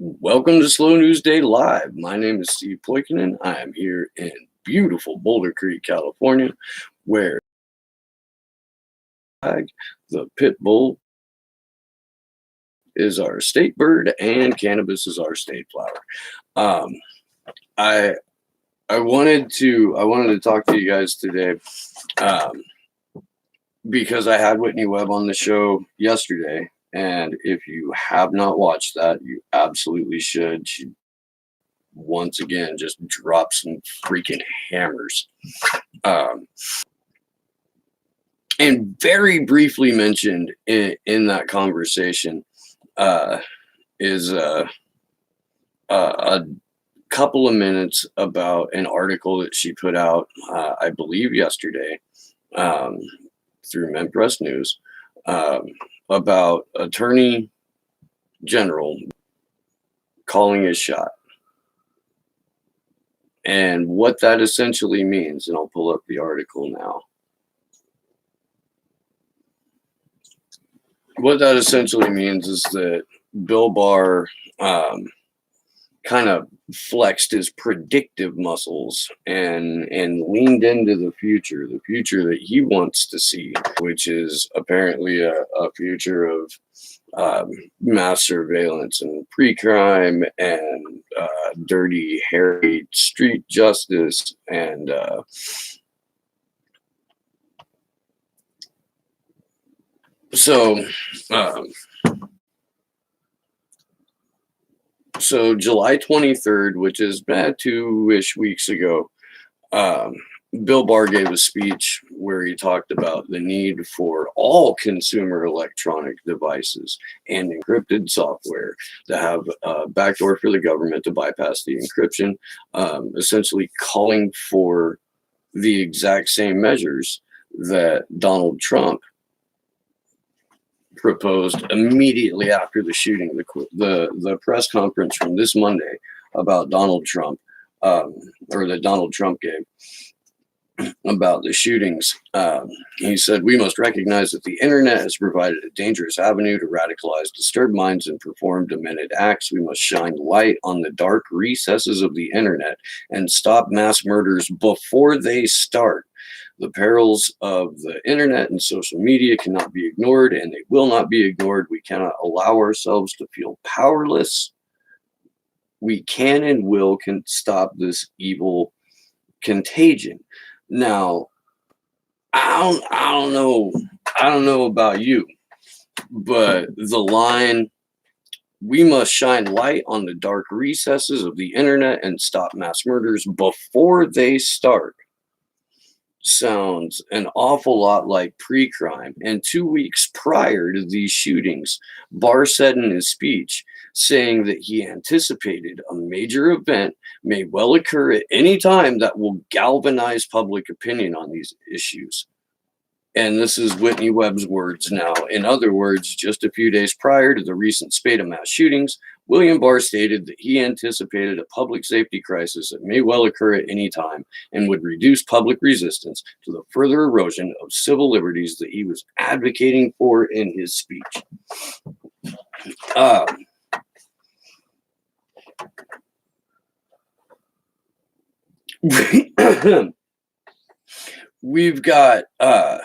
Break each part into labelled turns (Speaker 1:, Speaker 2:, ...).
Speaker 1: Welcome to Slow News Day Live. My name is Steve Poikinen. I am here in beautiful Boulder Creek, California, where the pit bull is our state bird and cannabis is our state flower. Um, I I wanted to talk to you guys today um, because I had Whitney Webb on the show yesterday, and if you have not watched that, you absolutely should. She once again just dropped some freaking hammers. Um, and very briefly mentioned in that conversation uh, is a couple of minutes about an article that she put out, I believe yesterday, um, through MemPress News, um, about Attorney General calling his shot. And what that essentially means, and I'll pull up the article now. What that essentially means is that Bill Barr kind of flexed his predictive muscles and leaned into the future that he wants to see, which is apparently a future of mass surveillance and pre-crime and dirty, hairy street justice and so July 23rd, which is about 2-ish weeks ago, Bill Barr gave a speech where he talked about the need for all consumer electronic devices and encrypted software to have a backdoor for the government to bypass the encryption, essentially calling for the exact same measures that Donald Trump proposed immediately after the shooting. The press conference from this Monday about Donald Trump, or that Donald Trump gave about the shootings. He said, "We must recognize that the internet has provided a dangerous avenue to radicalize disturbed minds and perform demented acts. We must shine light on the dark recesses of the internet and stop mass murders before they start. The perils of the internet and social media cannot be ignored, and they will not be ignored. We cannot allow ourselves to feel powerless. We can and will stop this evil contagion." Now, I don't know about you, but the line, "We must shine light on the dark recesses of the internet and stop mass murders before they start," sounds an awful lot like pre-crime. And 2 weeks prior to these shootings, Barr said in his speech, saying that he anticipated a major event may well occur at any time that will galvanize public opinion on these issues. And this is Whitney Webb's words now. In other words, just a few days prior to the recent spate of mass shootings, William Barr stated that he anticipated a public safety crisis that may well occur at any time and would reduce public resistance to the further erosion of civil liberties that he was advocating for in his speech. We've got a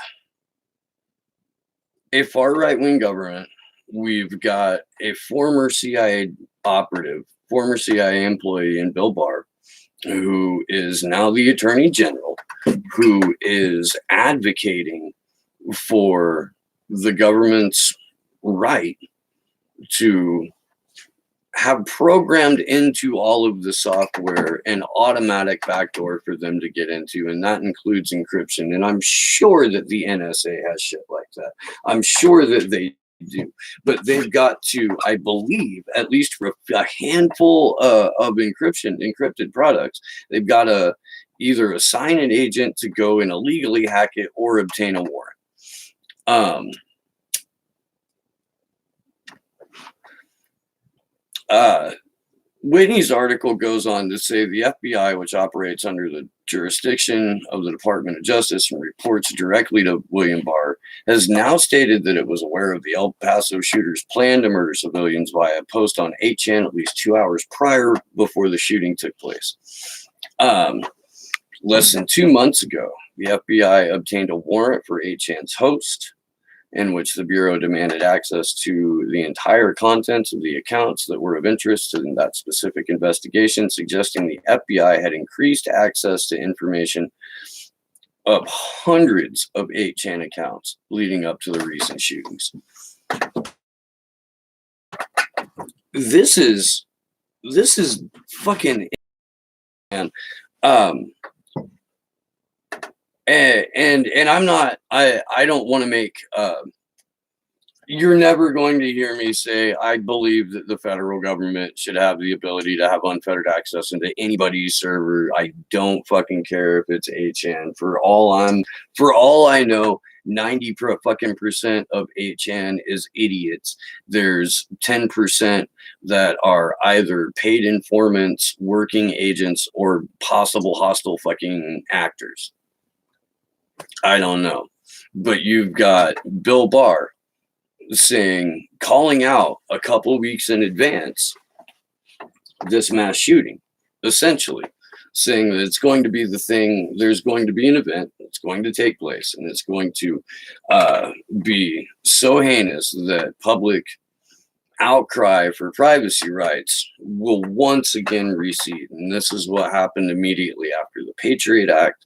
Speaker 1: far right-wing government. We've got a former CIA operative, former CIA employee in Bill Barr, who is now the Attorney General, who is advocating for the government's right to have programmed into all of the software an automatic backdoor for them to get into, and that includes encryption. And I'm sure that the NSA has shit like that. I'm sure that they do, but they've got to, I believe, at least for a handful of encrypted products, they've got to either assign an agent to go and illegally hack it or obtain a warrant. Whitney's article goes on to say the FBI, which operates under the jurisdiction of the Department of Justice and reports directly to William Barr, has now stated that it was aware of the El Paso shooter's plan to murder civilians via a post on 8chan at least 2 hours before the shooting took place. Less than 2 months ago, the FBI obtained a warrant for 8chan's host, in which the Bureau demanded access to the entire contents of the accounts that were of interest in that specific investigation, suggesting the FBI had increased access to information of hundreds of 8chan accounts leading up to the recent shootings. This is fucking, man. And I'm not, I don't want to make, you're never going to hear me say I believe that the federal government should have the ability to have unfettered access into anybody's server. I don't fucking care if it's 8chan. For all I know, 90% of 8chan is idiots. There's 10% that are either paid informants, working agents, or possible hostile fucking actors. I don't know. But you've got Bill Barr calling out a couple weeks in advance this mass shooting, essentially saying that it's going to be the thing, there's going to be an event that's going to take place, and it's going to be so heinous that public outcry for privacy rights will once again recede. And this is what happened immediately after the Patriot Act.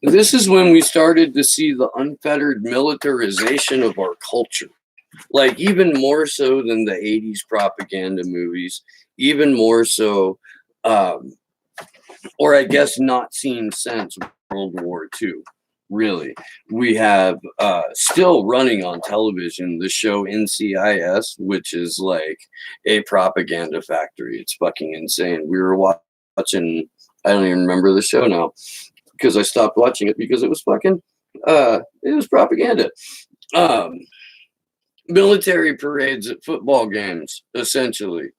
Speaker 1: This is when we started to see the unfettered militarization of our culture. Like, even more so than the 80s propaganda movies, even more so, or I guess not seen since World War II. Really, we have still running on television the show NCIS, which is like a propaganda factory. It's fucking insane. We were watching, I don't even remember the show now, because I stopped watching it because it was fucking, it was propaganda. Military parades at football games, essentially.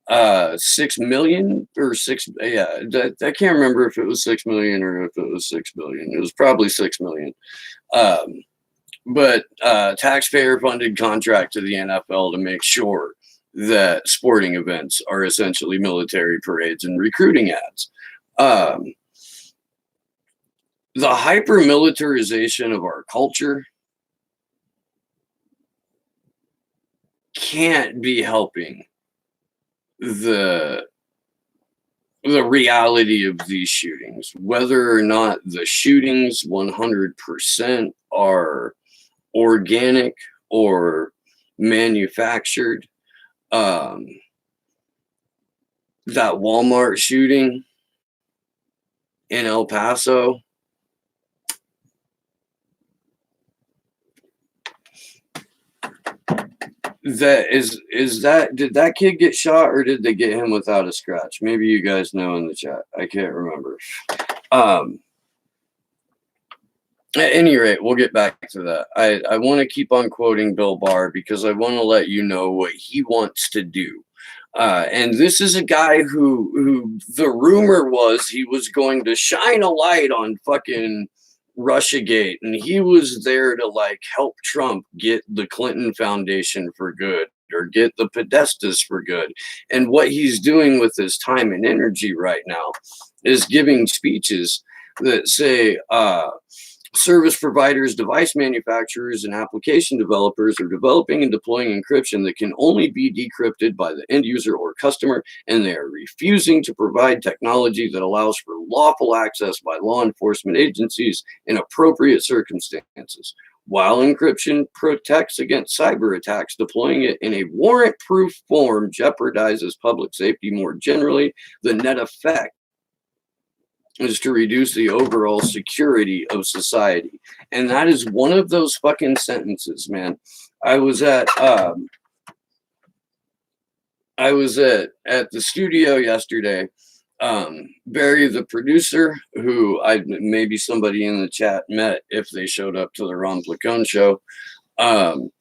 Speaker 1: 6 million or 6, yeah, I can't remember if it was 6 million or if it was 6 billion. It was probably 6 million. But taxpayer funded contract to the NFL to make sure that sporting events are essentially military parades and recruiting ads. The hyper militarization of our culture can't be helping the reality of these shootings, whether or not the shootings 100% are organic or manufactured. That Walmart shooting in El Paso, did that kid get shot, or did they get him without a scratch? Maybe you guys know in the chat. I can't remember. At any rate, we'll get back to that. I want to keep on quoting Bill Barr because I want to let you know what he wants to do. And this is a guy who the rumor was he was going to shine a light on fucking Russiagate, and he was there to like help Trump get the Clinton Foundation for good or get the Podestas for good. And what he's doing with his time and energy right now is giving speeches that say service providers, device manufacturers, and application developers are developing and deploying encryption that can only be decrypted by the end user or customer, and they are refusing to provide technology that allows for lawful access by law enforcement agencies in appropriate circumstances. While encryption protects against cyber attacks, deploying it in a warrant-proof form jeopardizes public safety more generally. The net effect is to reduce the overall security of society. And that is one of those fucking sentences, man. I was at the studio yesterday. Barry, the producer, who maybe somebody in the chat met if they showed up to the Ron Placone show, Um,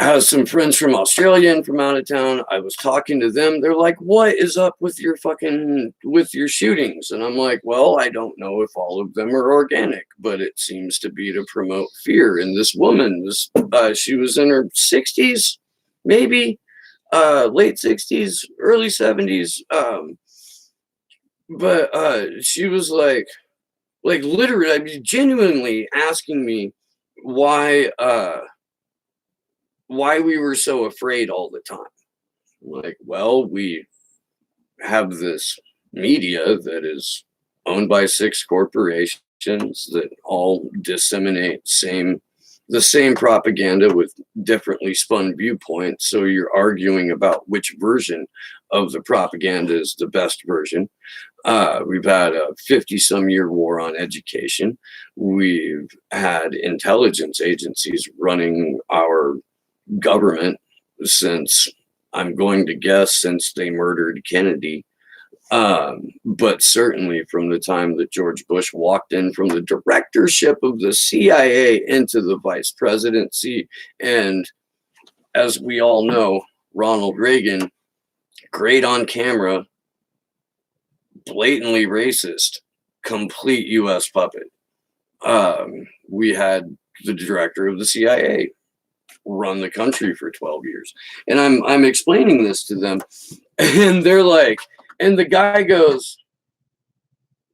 Speaker 1: I have some friends from Australia and from out of town. I was talking to them. They're like, "What is up with your shootings?" And I'm like, "Well, I don't know if all of them are organic, but it seems to be to promote fear." And this woman, she was in her 60s, maybe late 60s, early 70s. But she was like literally, I mean, genuinely asking me why why we were so afraid all the time. Like, well, we have this media that is owned by 6 corporations that all disseminate the same propaganda with differently spun viewpoints. So you're arguing about which version of the propaganda is the best version. We've had a 50-some-year war on education. We've had intelligence agencies running our government since, I'm going to guess, since they murdered Kennedy. But certainly from the time that George Bush walked in from the directorship of the CIA into the vice presidency. And as we all know, Ronald Reagan, great on camera, blatantly racist, complete US puppet. We had the director of the CIA run the country for 12 years. And I'm explaining this to them, and they're like, and the guy goes,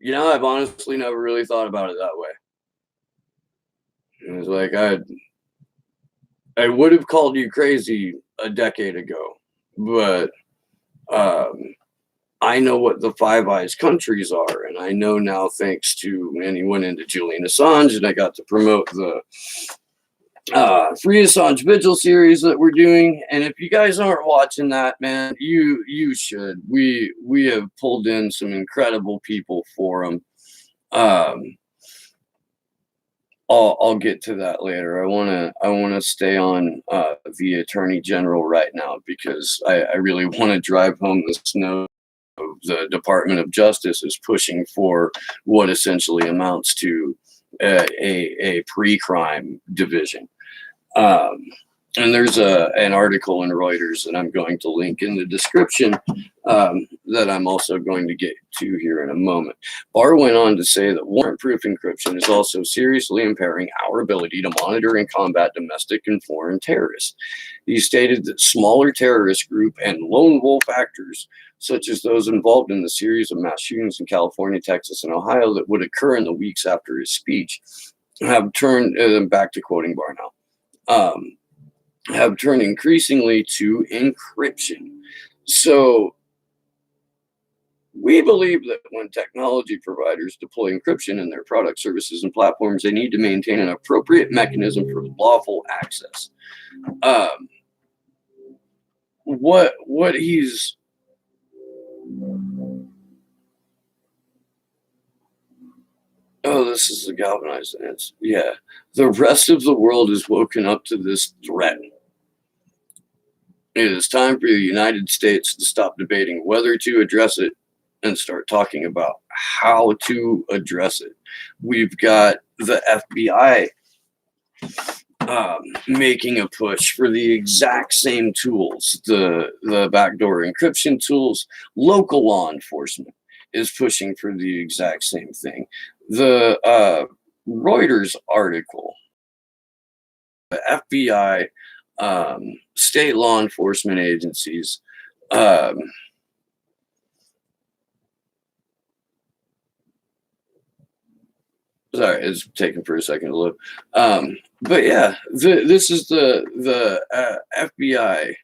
Speaker 1: I've honestly never really thought about it that way. And it's like, I would have called you crazy a decade ago, but I know what the Five Eyes countries are, and I know now, thanks to, and he went into Julian Assange, and I got to promote the Free Assange Vigil series that we're doing. And if you guys aren't watching that, man, you should. We have pulled in some incredible people for them. I'll get to that later. I wanna stay on the Attorney General right now, because I really want to drive home this note of the Department of Justice is pushing for what essentially amounts to a pre-crime division. And there's an article in Reuters that I'm going to link in the description that I'm also going to get to here in a moment. Barr went on to say that warrant-proof encryption is also seriously impairing our ability to monitor and combat domestic and foreign terrorists. He stated that smaller terrorist group and lone wolf actors, such as those involved in the series of mass shootings in California, Texas, and Ohio that would occur in the weeks after his speech, have turned, back to quoting Barr now, have turned increasingly to encryption. So we believe that when technology providers deploy encryption in their products, services, and platforms, they need to maintain an appropriate mechanism for lawful access. What he's Oh, this is the galvanized ants. Yeah. The rest of the world is woken up to this threat. It is time for the United States to stop debating whether to address it and start talking about how to address it. We've got the FBI making a push for the exact same tools, the backdoor encryption tools. Local law enforcement is pushing for the exact same thing. The Reuters article, the FBI, state law enforcement agencies, sorry, it's taking for a second to load. But yeah, this is the FBI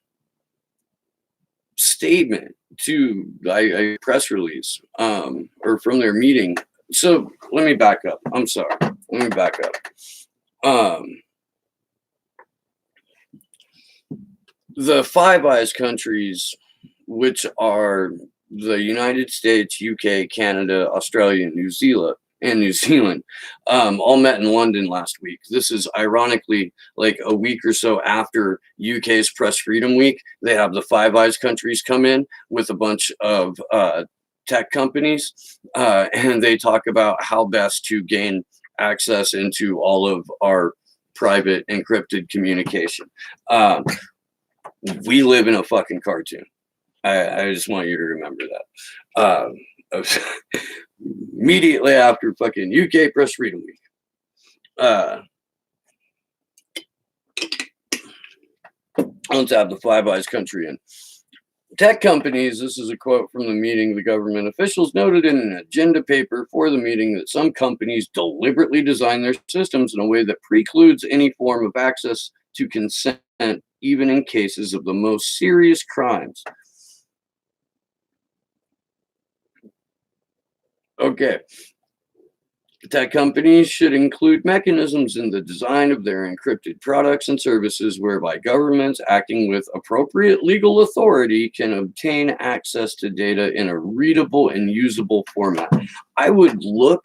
Speaker 1: statement to a press release, or from their meeting. So let me back up. I'm sorry. Let me back up. The Five Eyes countries, which are the United States, UK, Canada, Australia, and New Zealand, all met in London last week. This is ironically like a week or so after UK's Press Freedom Week. They have the Five Eyes countries come in with a bunch of tech companies, and they talk about how best to gain access into all of our private encrypted communication. We live in a fucking cartoon. I just want you to remember that. Immediately after fucking UK Press Freedom Week. Let's have the Five Eyes country in. Tech companies, this is a quote from the meeting, the government officials noted in an agenda paper for the meeting that some companies deliberately design their systems in a way that precludes any form of access to consent, even in cases of the most serious crimes. Okay. Tech companies should include mechanisms in the design of their encrypted products and services whereby governments acting with appropriate legal authority can obtain access to data in a readable and usable format. I would look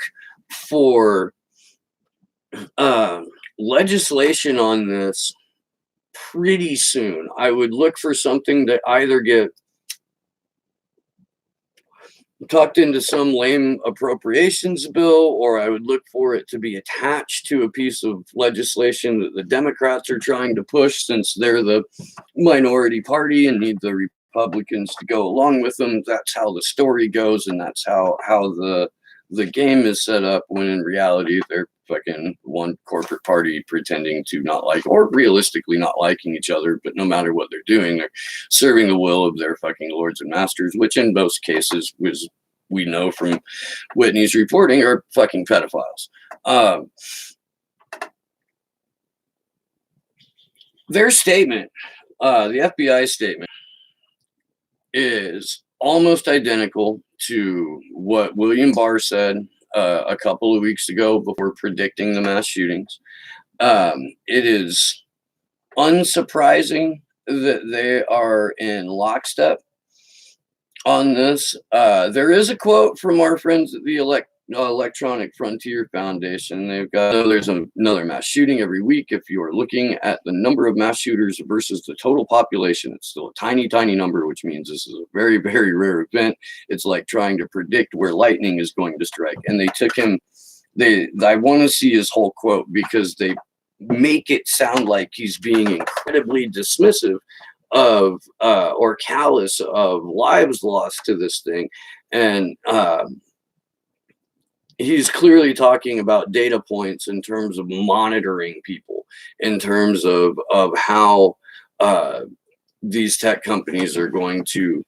Speaker 1: for legislation on this pretty soon. I would look for something that either get tucked into some lame appropriations bill, or I would look for it to be attached to a piece of legislation that the Democrats are trying to push, since they're the minority party and need the Republicans to go along with them. That's how the story goes, and that's how the game is set up, when in reality they're fucking one corporate party pretending to not like, or realistically not liking each other, but no matter what they're doing, they're serving the will of their fucking lords and masters, which in most cases, was, we know from Whitney's reporting, are fucking pedophiles. Their statement, the FBI statement, is almost identical to what William Barr said a couple of weeks ago before predicting the mass shootings. It is unsurprising that they are in lockstep on this. There is a quote from our friends at the Electronic Frontier Foundation. They've got, there's another mass shooting every week. If you are looking at the number of mass shooters versus the total population, it's still a tiny, tiny number, which means this is a very, very rare event. It's like trying to predict where lightning is going to strike. And they took him, I want to see his whole quote, because they make it sound like he's being incredibly dismissive of or callous of lives lost to this thing. And he's clearly talking about data points in terms of monitoring people, in terms of how these tech companies are going to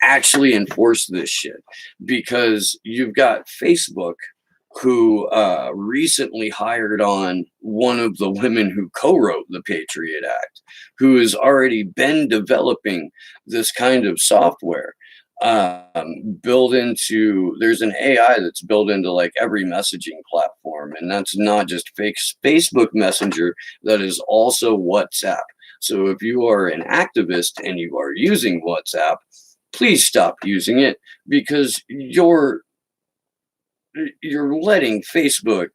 Speaker 1: actually enforce this shit. Because you've got Facebook, who recently hired on one of the women who co-wrote the Patriot Act, who has already been developing this kind of software built into, there's an AI that's built into like every messaging platform, and that's not just fake Facebook Messenger, that is also WhatsApp. So if you are an activist and you are using WhatsApp, please stop using it, because you're letting Facebook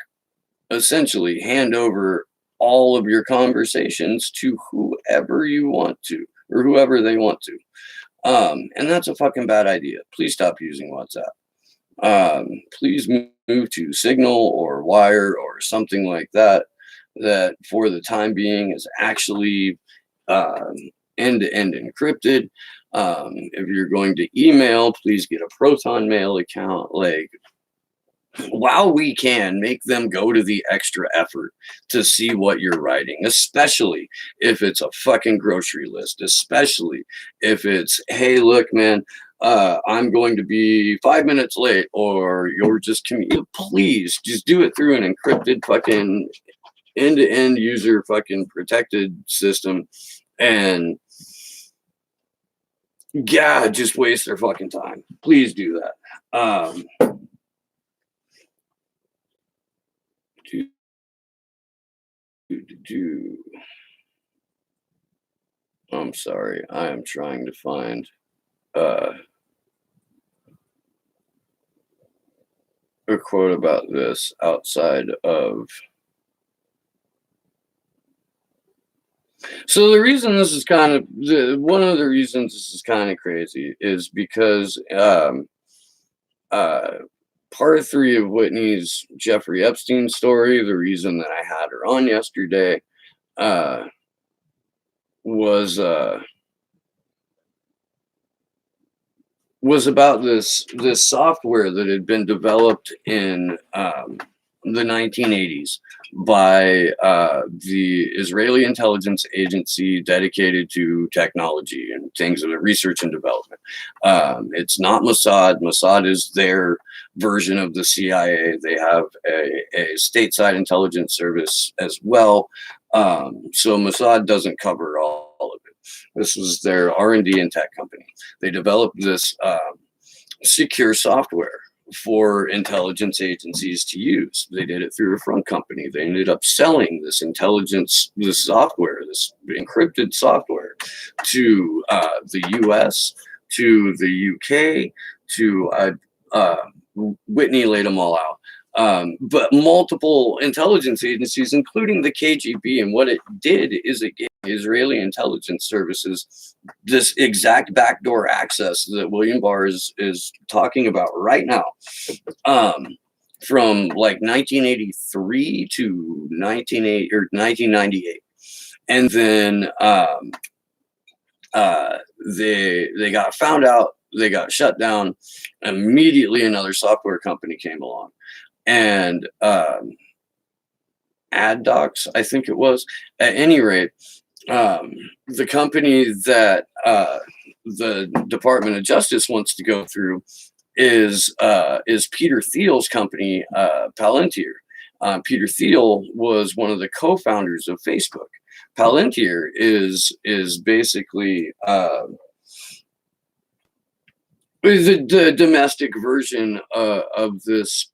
Speaker 1: essentially hand over all of your conversations to whoever you want to, or whoever they want to. And that's a fucking bad idea. Please stop using WhatsApp. Please move to Signal or Wire or something like that, that for the time being is actually end-to-end encrypted. If you're going to email, please get a Proton Mail account. Like, while we can, make them go to the extra effort to see what you're writing, especially if it's a fucking grocery list, especially if it's, hey, look, man, I'm going to be 5 minutes late, or you're just please just do it through an encrypted fucking end-to-end user fucking protected system, and yeah, just waste their fucking time. Please do that. I'm sorry, I am trying to find a quote about this outside of. So the reason this is kind of, one of the reasons this is kind of crazy is because part three of Whitney's Jeffrey Epstein story, the reason that I had her on yesterday, uh, was uh, was about this software that had been developed in the 1980s by the Israeli intelligence agency dedicated to technology and things of research and development. It's not Mossad. Mossad is their version of the CIA. They have a stateside intelligence service as well. So Mossad doesn't cover all of it. This was their R&D and tech company. They developed this secure software for intelligence agencies to use. They did it through a front company. They ended up selling this this software, this encrypted software, to the US, to the UK, to Whitney laid them all out. But multiple intelligence agencies, including the KGB, and what it did is it gave Israeli intelligence services this exact backdoor access that William Barr is talking about right now, from like 1983 to 1998, and then they got found out, they got shut down. Immediately, another software company came along, and AdDocs, I think it was. At any rate, the company that the Department of Justice wants to go through is Peter Thiel's company, Palantir. Peter Thiel was one of the co-founders of Facebook. Palantir is basically the domestic version of this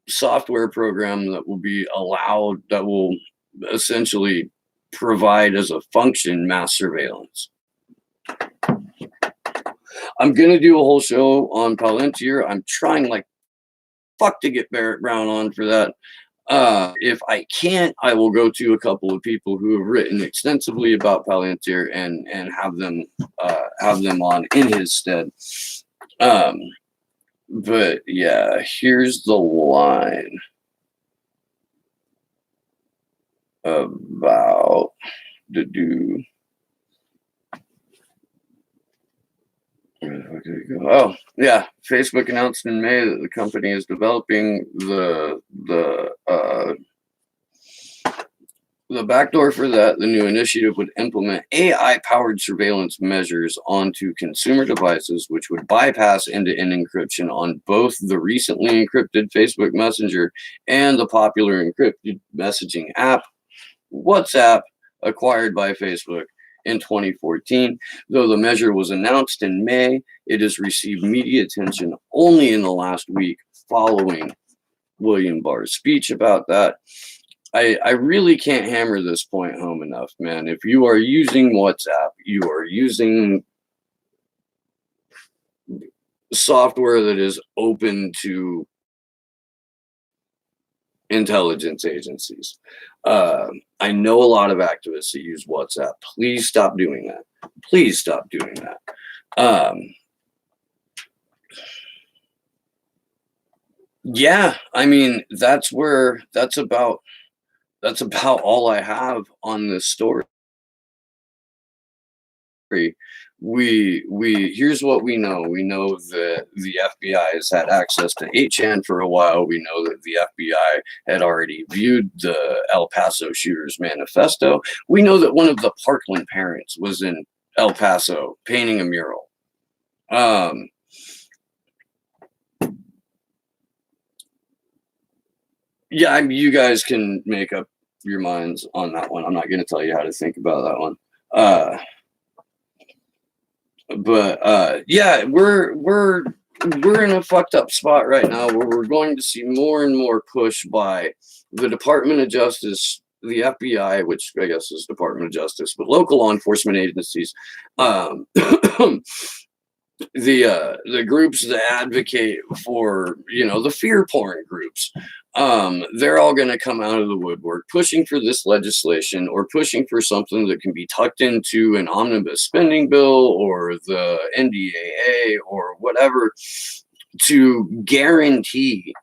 Speaker 1: software program that will be allowed, that will essentially provide as a function mass surveillance. I'm gonna do a whole show on Palantir. I'm trying like fuck to get Barrett Brown on for that. If I can't, I will go to a couple of people who have written extensively about Palantir and have them on in his stead. But yeah, here's the line about the do. Oh yeah, Facebook announced in May that the company is developing the backdoor for that. The new initiative would implement AI-powered surveillance measures onto consumer devices, which would bypass end-to-end encryption on both the recently encrypted Facebook Messenger and the popular encrypted messaging app WhatsApp, acquired by Facebook in 2014. Though the measure was announced in May, it has received media attention only in the last week following William Barr's speech about that. I really can't hammer this point home enough, man. If you are using WhatsApp, you are using software that is open to intelligence agencies. I know a lot of activists that use WhatsApp. Please stop doing that. Please stop doing that. Yeah, I mean, that's about all I have on this story. Here's what we know. We know that the FBI has had access to 8chan for a while. We know that the FBI had already viewed the El Paso shooters manifesto. We know that one of the Parkland parents was in El Paso painting a mural. Yeah, you guys can make up your minds on that one. I'm not going to tell you how to think about that one. But yeah, we're in a fucked up spot right now where we're going to see more and more push by the Department of Justice, the FBI, which I guess is Department of Justice, but local law enforcement agencies, the groups that advocate for, the fear porn groups. They're all going to come out of the woodwork pushing for this legislation, or pushing for something that can be tucked into an omnibus spending bill or the NDAA or whatever, to guarantee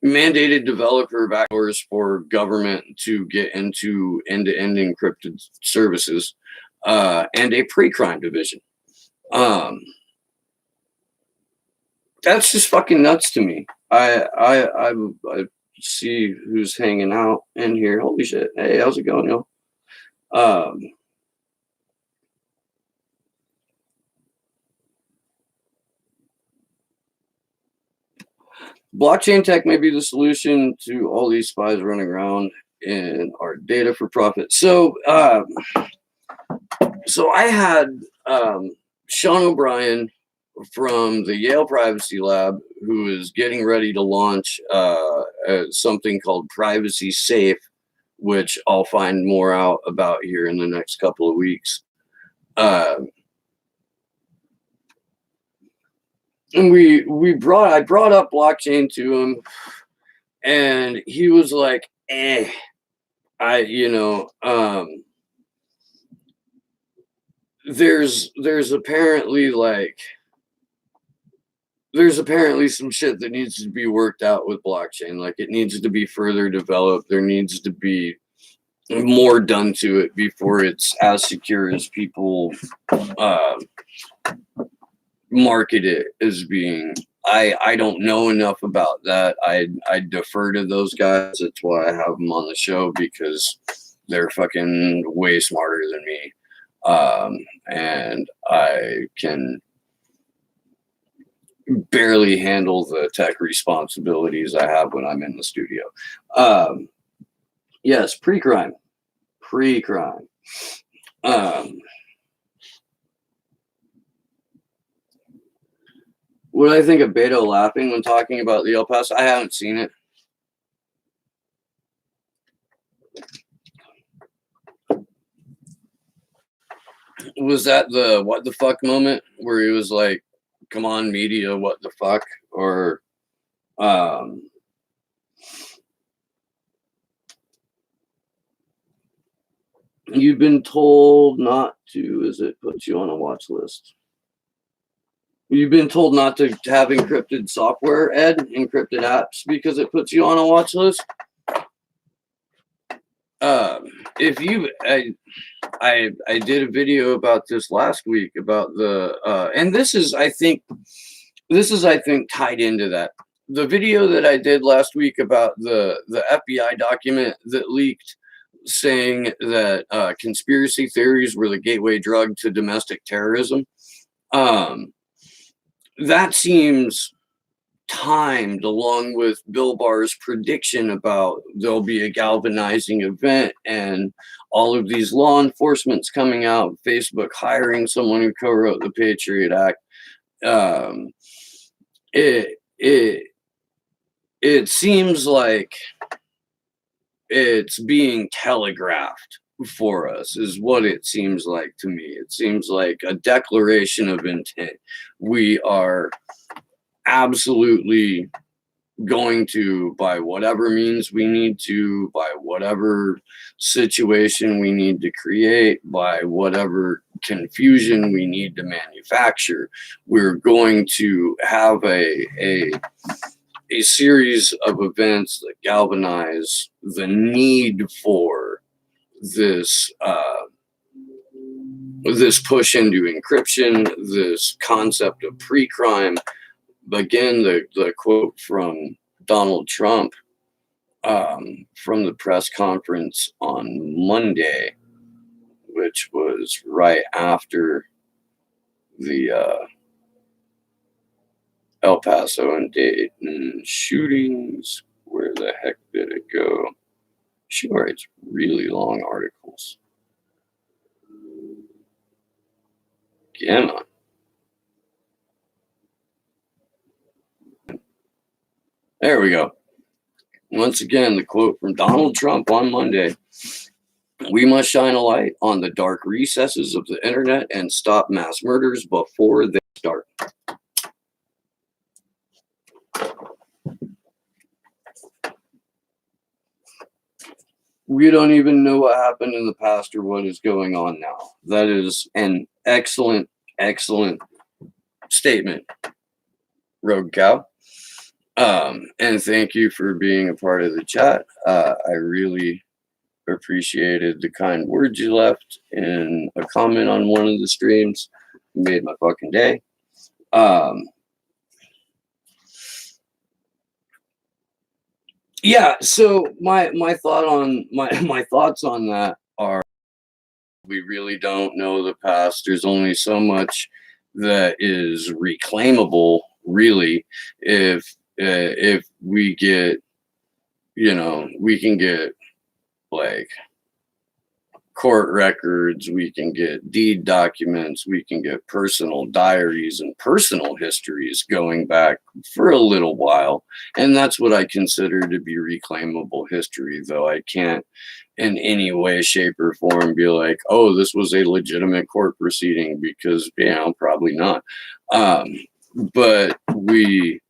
Speaker 1: mandated developer backdoors for government to get into end-to-end encrypted services, and a pre-crime division. That's just fucking nuts to me. I see who's hanging out in here. Holy shit! Hey, how's it going, yo? Blockchain tech may be the solution to all these spies running around in our data for profit. So I had Sean O'Brien from the Yale Privacy Lab, who is getting ready to launch something called Privacy Safe, which I'll find more out about here in the next couple of weeks. And I brought up blockchain to him, and he was like, there's apparently some shit that needs to be worked out with blockchain. Like, it needs to be further developed. There needs to be more done to it before it's as secure as people market it as being. I don't know enough about that. I defer to those guys. That's why I have them on the show, because they're fucking way smarter than me. And I can barely handle the tech responsibilities I have when I'm in the studio. Yes, pre-crime. What do I think of Beto laughing when talking about the El Paso? I haven't seen it. Was that the what the fuck moment where he was like, come on, media, what the fuck? Or you've been told not to, as it puts you on a watch list. You've been told not to have encrypted software, Ed, encrypted apps, because it puts you on a watch list. If you, I did a video about this last week about the, and this is I think tied into that. The video that I did last week about the FBI document that leaked, saying that conspiracy theories were the gateway drug to domestic terrorism. That seems timed along with Bill Barr's prediction about there'll be a galvanizing event and all of these law enforcement's coming out, Facebook hiring someone who co-wrote the Patriot Act. It seems like it's being telegraphed for us, is what it seems like to me. It seems like a declaration of intent. We are absolutely going to, by whatever means we need to, by whatever situation we need to create, by whatever confusion we need to manufacture, we're going to have a series of events that galvanize the need for this this push into encryption, this concept of pre-crime. Again, the quote from Donald Trump from the press conference on Monday, which was right after the El Paso and Dayton shootings. Where the heck did it go? She writes really long articles. Come on. There we go. Once again, the quote from Donald Trump on Monday. We must shine a light on the dark recesses of the internet and stop mass murders before they start. We don't even know what happened in the past or what is going on now. That is an excellent Excellent statement, Rogue Cow. And thank you for being a part of the chat. I really appreciated the kind words you left in a comment on one of the streams. You made my fucking day. Yeah, so my thought on my thoughts on that are, we really don't know the past. There's only so much that is reclaimable, really. If we get, we can get like court records, we can get deed documents, we can get personal diaries and personal histories going back for a little while. And that's what I consider to be reclaimable history, though I can't in any way, shape, or form be like, oh, this was a legitimate court proceeding, because, probably not. But we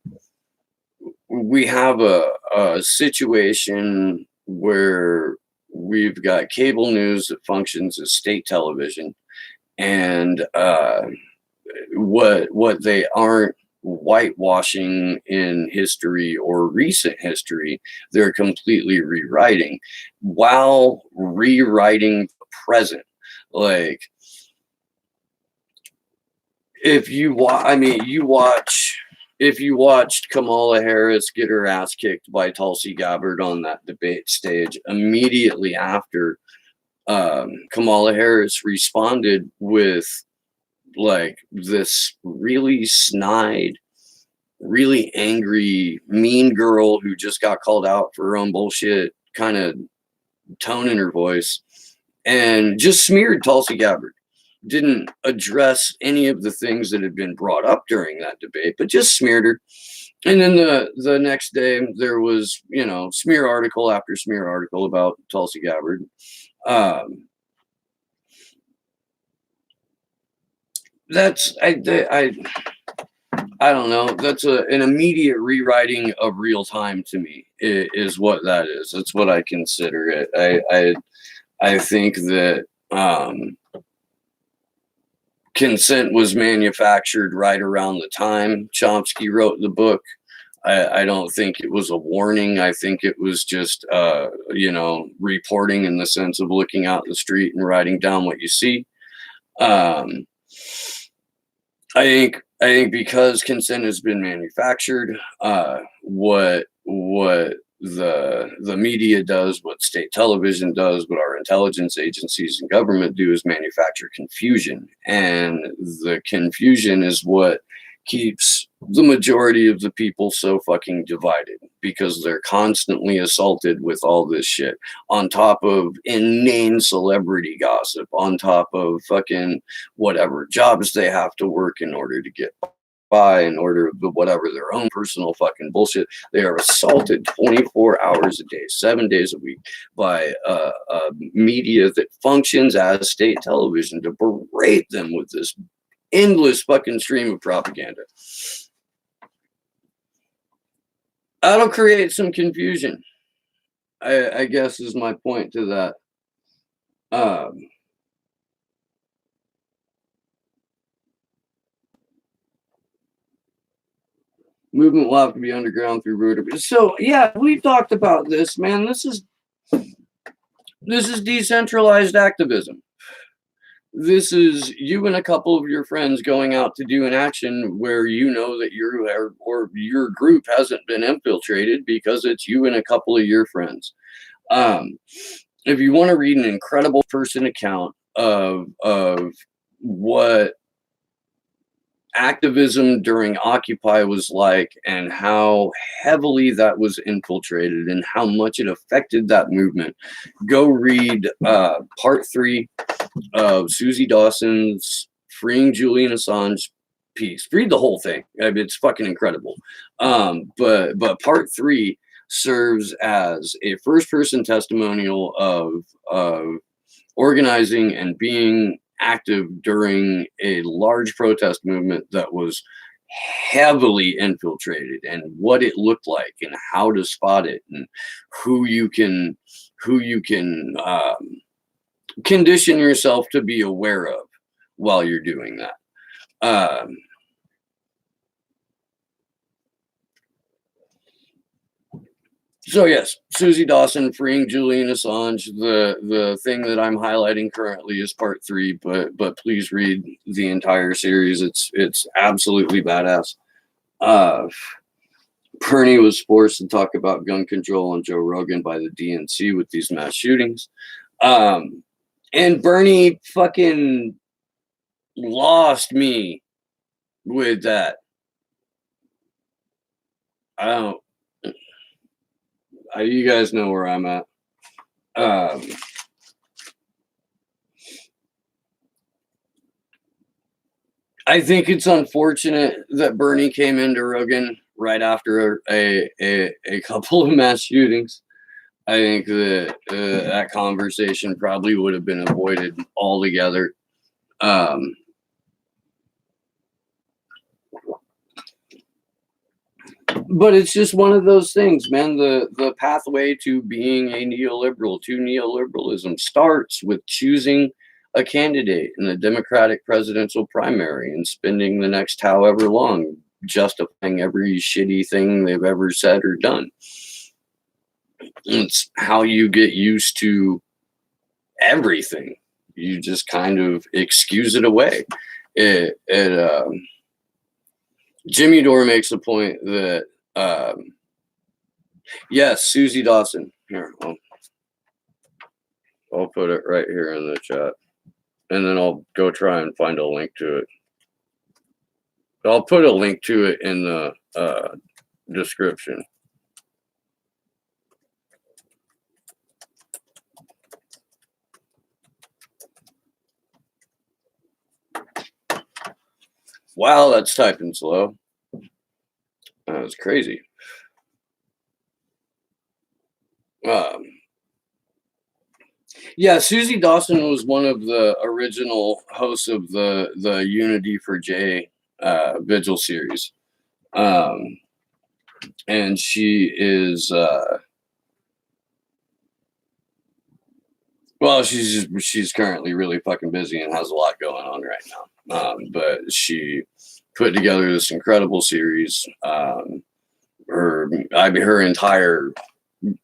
Speaker 1: have a situation where we've got cable news that functions as state television, and what they aren't whitewashing in history or recent history, they're completely rewriting, while rewriting the present. Like, if you watched Kamala Harris get her ass kicked by Tulsi Gabbard on that debate stage, immediately after, Kamala Harris responded with like this really snide, really angry, mean girl who just got called out for her own bullshit kind of tone in her voice, and just smeared Tulsi Gabbard. Didn't address any of the things that had been brought up during that debate, but just smeared her. And then the next day, there was, smear article after smear article about Tulsi Gabbard. That's I don't know. That's an immediate rewriting of real time to me. Is what that is. That's what I consider it. I think that consent was manufactured right around the time Chomsky wrote the book. I don't think it was a warning. I think it was just, reporting, in the sense of looking out the street and writing down what you see. I think because consent has been manufactured, what the media does, what state television does, what our intelligence agencies and government do, is manufacture confusion. And the confusion is what keeps the majority of the people so fucking divided, because they're constantly assaulted with all this shit, on top of inane celebrity gossip, on top of fucking whatever jobs they have to work in order to get by, in order of whatever their own personal fucking bullshit. They are assaulted 24 hours a day, 7 days a week, by media that functions as state television to berate them with this endless fucking stream of propaganda. That'll create some confusion, I guess, is my point to that. Movement will have to be underground through root. So yeah, we talked about this, man. This is decentralized activism. This is you and a couple of your friends going out to do an action where you know that your group hasn't been infiltrated, because it's you and a couple of your friends. If you want to read an incredible person account of what activism during Occupy was like, and how heavily that was infiltrated, and how much it affected that movement, go read part 3 of Susie Dawson's Freeing Julian Assange piece. Read the whole thing. It's fucking incredible. But part 3 serves as a first-person testimonial of organizing and being active during a large protest movement that was heavily infiltrated, and what it looked like, and how to spot it, and who you can condition yourself to be aware of while you're doing that. Um, so yes, Susie Dawson freeing Julian Assange. The thing that I'm highlighting currently is part 3, but please read the entire series. It's absolutely badass. Bernie was forced to talk about gun control on Joe Rogan by the DNC with these mass shootings. And Bernie fucking lost me with that. I don't. You guys know where I'm at. I think it's unfortunate that Bernie came into Rogan right after a couple of mass shootings. I think that that conversation probably would have been avoided altogether. But it's just one of those things, man. The pathway to being a neoliberal, to neoliberalism, starts with choosing a candidate in the Democratic presidential primary and spending the next however long justifying every shitty thing they've ever said or done. It's how you get used to everything. You just kind of excuse it away. Jimmy Dore makes a point that yes, Susie Dawson. Here, I'll put it right here in the chat, and then I'll go try and find a link to it. I'll put a link to it in the description. Wow, that's typing slow. That was crazy. Yeah, Susie Dawson was one of the original hosts of the Unity for J Vigil series, and she is well, she's currently really fucking busy and has a lot going on right now. But she put together this incredible series. Her entire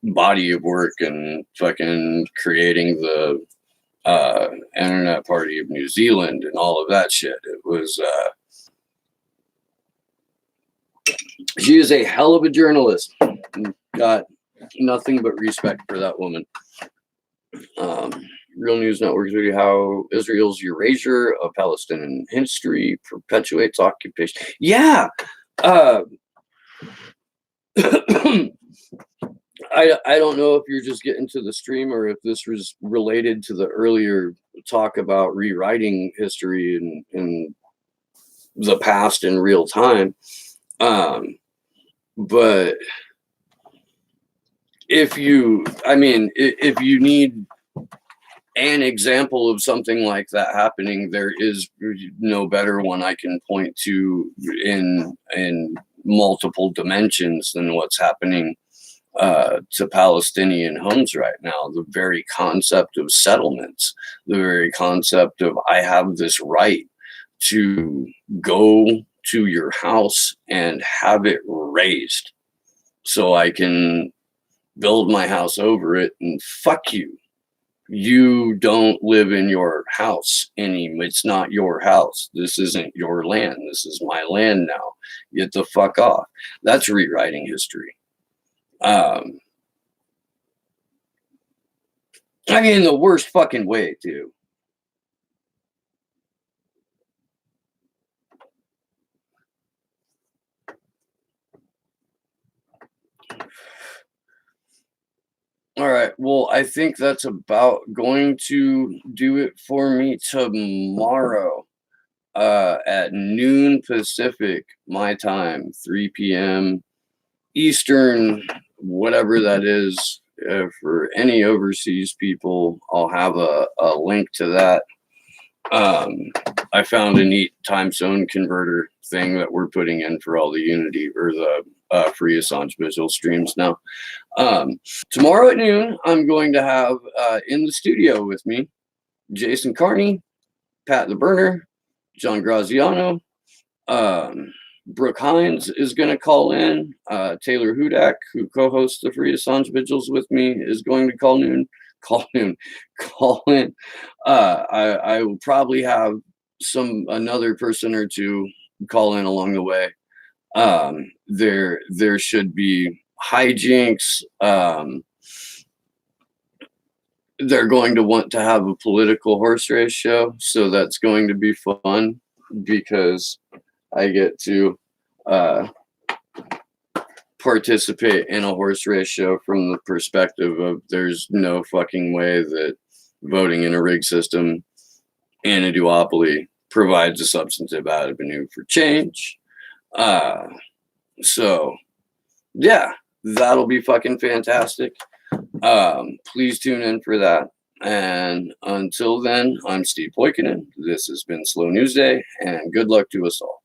Speaker 1: body of work and fucking creating the Internet Party of New Zealand and all of that shit. It was she is a hell of a journalist. Got nothing but respect for that woman. Real News Network's video: how Israel's erasure of Palestinian history perpetuates occupation. Yeah. I don't know if you're just getting to the stream or if this was related to the earlier talk about rewriting history in the past in real time. But if you need an example of something like that happening, there is no better one I can point to in multiple dimensions than what's happening to Palestinian homes right now. The very concept of settlements, the very concept of I have this right to go to your house and have it raised so I can build my house over it, and fuck you. You don't live in your house anymore. It's not your house. This isn't your land. This is my land now. Get the fuck off. That's rewriting history. I mean, the worst fucking way, too. All right. Well, I think that's about going to do it for me tomorrow at noon Pacific, my time, 3 p.m. Eastern, whatever that is. For any overseas people, I'll have a link to that. I found a neat time zone converter thing that we're putting in for all the Unity or the free Assange visual streams now. Tomorrow at noon, I'm going to have in the studio with me Jason Carney, Pat the Burner, John Graziano, Brooke Hines is going to call in. Taylor Hudak, who co-hosts the Free Assange Vigils with me, is going to call in. Call in. I will probably have another person or two call in along the way. There should be hijinks. They're going to want to have a political horse race show, so that's going to be fun because I get to participate in a horse race show from the perspective of there's no fucking way that voting in a rigged system and a duopoly provides a substantive avenue for change. So yeah, that'll be fucking fantastic. Please tune in for that. And until then, I'm Steve Poikinen. This has been Slow News Day, and good luck to us all.